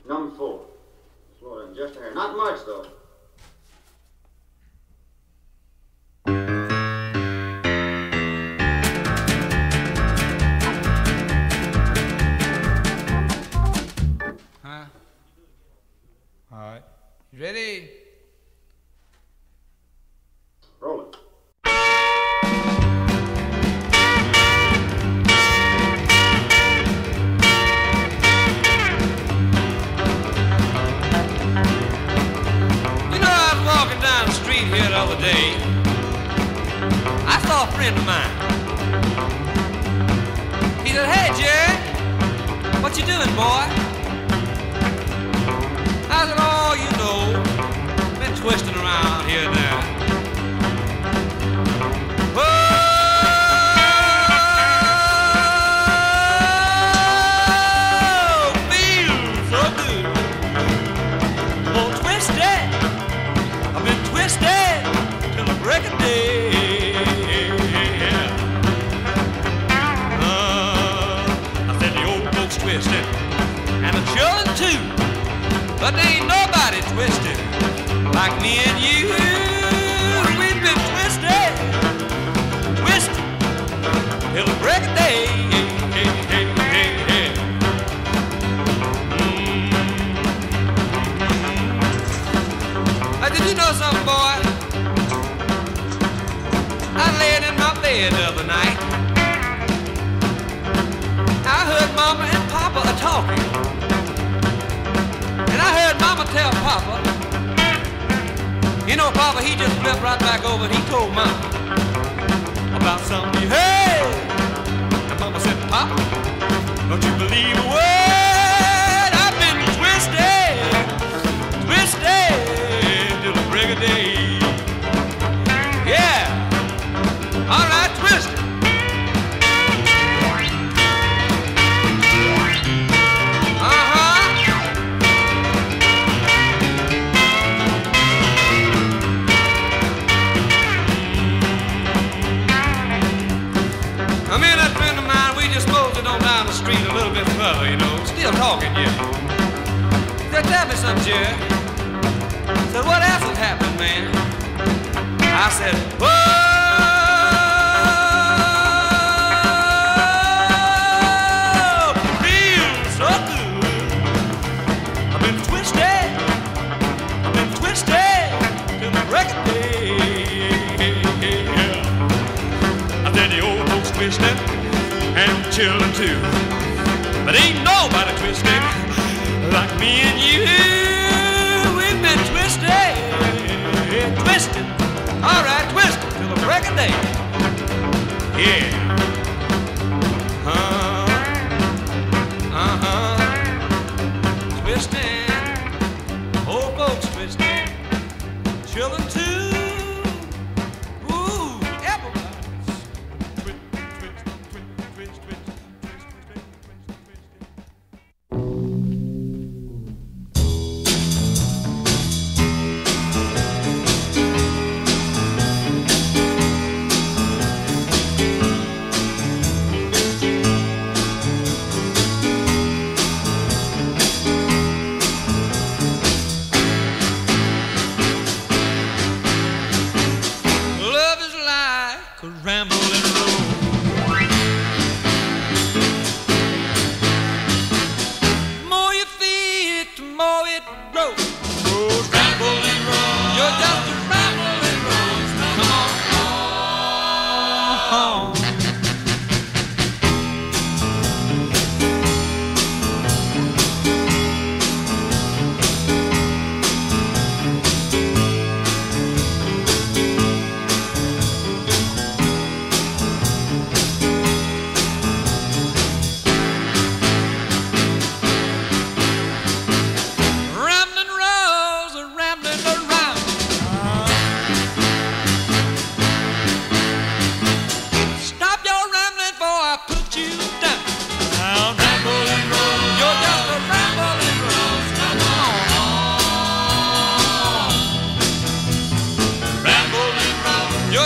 Number 4. Slow down just a hair. Not much, though. Huh? All right. You ready? Roll it. Here the other day, I saw a friend of mine. He said, "Hey, Jerry, what you doing, boy?" I said, "Oh, you know, been twisting around here now." Oh, feels so good. Oh, twisted. I've been twisted till the break of day. I said the old folks twisted, and the children too. But there ain't nobody twisted like me and you. We've been twisted, twisted till the break of day. Did you know something, boy? I laid in my bed the other night. I heard Mama and Papa a-talking. And I heard Mama tell Papa, you know, Papa, he just flipped right back over and he told Mama about something he heard. And Mama said, "Papa, don't you believe a word? I've been twisted, twisted till the break of day." Yeah. All right, twist it. I mean, that friend of mine, we just moseyed on down the street a little bit further, you know, still talking yet. He said, "Tell me something, Jerry." I said, "What else has happened, man?" I said, "Whoa! Twisted and children too, but ain't nobody twisted like me and you. We've been twisted, twisted, all right, twisted till the break of day. Yeah. Twisted, old folks twisted, children too. Twist, twist, twist, twist, twist, twist, twist, twist, twist, twist.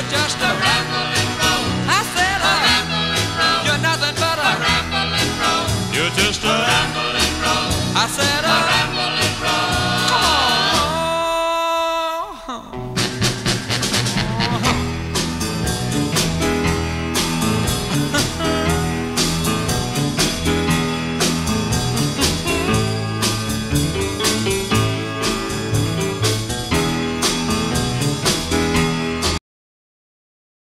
you're just a rambling road. I said, you're nothing but a rambling road. You're just a rambling road. I said,